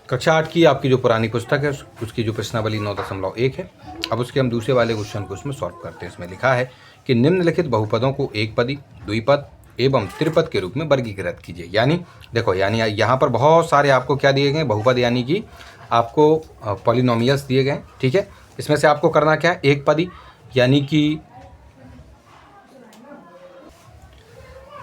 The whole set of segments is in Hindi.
कक्षा 8 की आपकी जो पुरानी पुस्तक है उसकी जो प्रश्नावली 9.1 है। अब उसके हम दूसरे वाले क्वेश्चन को उसमें सॉल्व करते हैं। इसमें लिखा है कि निम्नलिखित बहुपदों को एक पदी, द्विपद एवं त्रिपद के रूप में वर्गीकृत कीजिए। यानी देखो, यानी यहाँ पर बहुत सारे आपको क्या दिए गए, बहुपद यानी कि आपको पॉलिनोमियल्स दिए गए। ठीक है, इसमें से आपको करना क्या है, एक पदी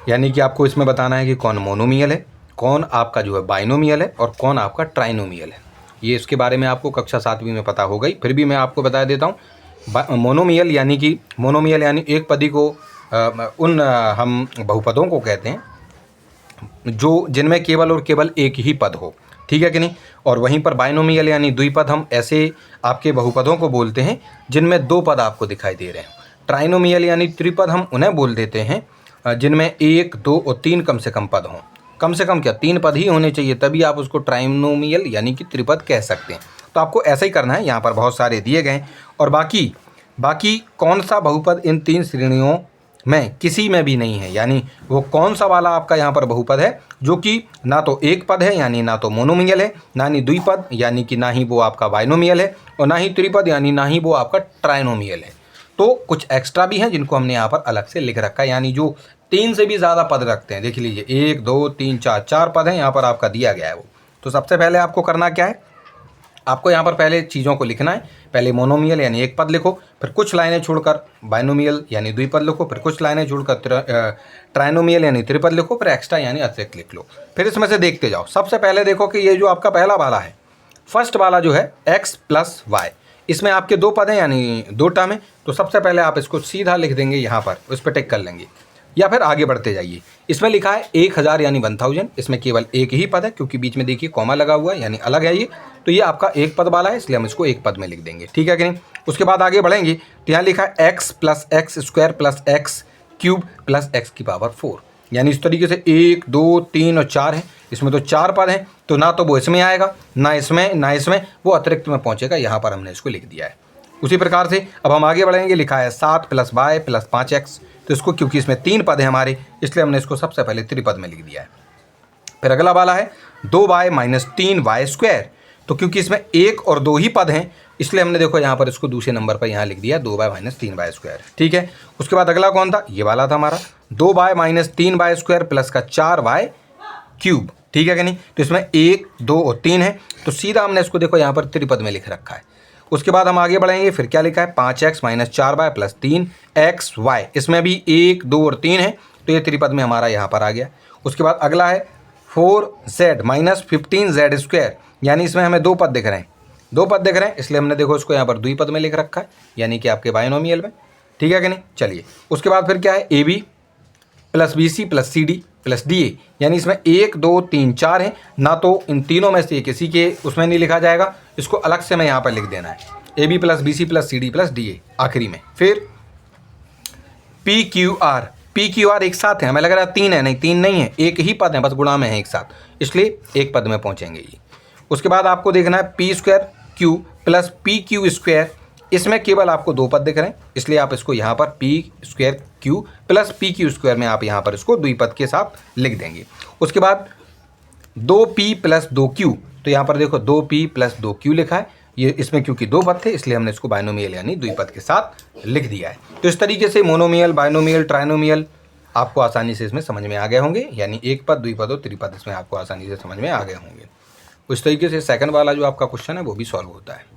यानी कि आपको इसमें बताना है कि कौन मोनोमियल है, कौन आपका जो है बाइनोमियल है और कौन आपका ट्राइनोमियल है। ये इसके बारे में आपको कक्षा 7वीं में पता हो गई, फिर भी मैं आपको बता देता हूँ। मोनोमियल यानी एक पदी को हम बहुपदों को कहते हैं जो जिनमें केवल और केवल एक ही पद हो। ठीक है कि नहीं। और वहीं पर बाइनोमियल यानी द्विपद हम ऐसे आपके बहुपदों को बोलते हैं जिनमें दो पद आपको दिखाई दे रहे हैं। ट्राइनोमियल यानी त्रिपद हम उन्हें बोल देते हैं जिनमें 1, 2 और 3 कम से कम पद हों। कम से कम क्या, 3 पद ही होने चाहिए, तभी आप उसको ट्राइनोमियल यानी कि त्रिपद कह सकते हैं। तो आपको ऐसा ही करना है। यहाँ पर बहुत सारे दिए गए और बाकी कौन सा बहुपद इन 3 श्रेणियों में किसी में भी नहीं है, यानी वो कौन सा वाला आपका यहाँ पर बहुपद है जो कि ना तो एक पद है यानी ना तो मोनोमियल है, ना ही द्विपद यानी कि ना ही वो आपका बाइनोमियल है, और ना ही त्रिपद यानी ना ही वो आपका ट्राइनोमियल है। तो कुछ एक्स्ट्रा भी हैं जिनको हमने यहाँ पर अलग से लिख रखा है, यानी जो 3 से भी ज़्यादा पद रखते हैं। देख लीजिए, 1, 2, 3, 4 पद हैं यहाँ पर आपका दिया गया है वो। तो सबसे पहले आपको करना क्या है, आपको यहाँ पर पहले चीज़ों को लिखना है। पहले मोनोमियल यानी एक पद लिखो, फिर कुछ लाइनें छोड़कर बाइनोमियल यानी द्विपद लिखो, फिर कुछ लाइनें छोड़कर ट्राइनोमियल यानी त्रिपद लिखो, फिर एक्स्ट्रा यानी अतिरिक्त लिख लो। फिर इसमें से देखते जाओ। सबसे पहले देखो कि ये जो आपका पहला वाला है, फर्स्ट वाला जो है x + y, इसमें आपके 2 पद हैं यानी 2 टर्म है। तो सबसे पहले आप इसको सीधा लिख देंगे यहाँ पर, उस पर टिक कर लेंगे, या फिर आगे बढ़ते जाइए। इसमें लिखा है 1000 यानी 1000, इसमें केवल एक ही पद है क्योंकि बीच में देखिए कॉमा लगा हुआ है यानी अलग है ये। तो ये आपका एक पद वाला है, इसलिए हम इसको एक पद में लिख देंगे। ठीक है कि नहीं। उसके बाद आगे बढ़ेंगे तो यहाँ लिखा है x + x² + x³ + x⁴, यानी इस तरीके से 1, 2, 3 और 4 है। इसमें तो 4 पद हैं, तो ना तो वो इसमें आएगा, ना इसमें वो अतिरिक्त में पहुँचेगा। यहाँ पर हमने इसको लिख दिया है। उसी प्रकार से अब हम आगे बढ़ेंगे। लिखा है 7 + y + 5x, तो इसको क्योंकि इसमें 3 पद हैं हमारे, इसलिए हमने इसको सबसे पहले त्रिपद में लिख दिया है। फिर अगला वाला है 2y - 3y², तो क्योंकि इसमें 1 और 2 ही पद हैं, इसलिए हमने देखो यहाँ पर इसको दूसरे नंबर पर यहाँ लिख दिया 2y - 3y²। ठीक है। उसके बाद अगला कौन था, ये वाला था हमारा 2y - 3y² + का 4y³। ठीक है कि नहीं। तो इसमें 1, 2 और 3 है, तो सीधा हमने इसको देखो यहाँ पर त्रिपद में लिख रखा है। उसके बाद हम आगे बढ़ेंगे। फिर क्या लिखा है 5x - 4y + 3xy, इसमें भी 1, 2 और 3 है, तो ये त्रिपद में हमारा यहाँ पर आ गया। उसके बाद अगला है 4z - 15z², यानी इसमें हमें 2 पद दिख रहे हैं, इसलिए हमने देखो इसको यहाँ पर द्विपद में लिख रखा है, यानी कि आपके बाइनोमियल में। ठीक है कि नहीं। चलिए, उसके बाद फिर क्या है AB + BC + CD + DA, यानी इसमें 1, 2, 3, 4 है, ना तो इन तीनों में से किसी के उसमें नहीं लिखा जाएगा, इसको अलग से मैं यहाँ पर लिख देना है AB + BC + CD + DA आखिरी में। फिर PQR एक साथ है, हमें लग रहा है 3 है, नहीं 3 नहीं है, एक ही पद है, बस गुणा में है एक साथ, इसलिए एक पद में पहुँचेंगे ये। उसके बाद आपको देखना है P² + PQ², इसमें केवल आपको 2 पद दिख रहे हैं, इसलिए आप इसको यहाँ पर P² + PQ² में आप यहाँ पर इसको द्विपद के साथ लिख देंगे। उसके बाद 2P + 2Q, तो यहाँ पर देखो 2P + 2Q लिखा है, ये इसमें क्योंकि 2 पद थे इसलिए हमने इसको बाइनोमियल यानी द्विपद के साथ लिख दिया है। तो इस तरीके से मोनोमियल, बाइनोमियल, ट्राइनोमियल आपको आसानी से इसमें समझ में आ गए होंगे, यानी एक पद, द्विपद और त्रिपद इसमें आपको आसानी से समझ में आ गए होंगे। उस तरीके से सेकंड वाला जो आपका क्वेश्चन है वो भी सॉल्व होता है।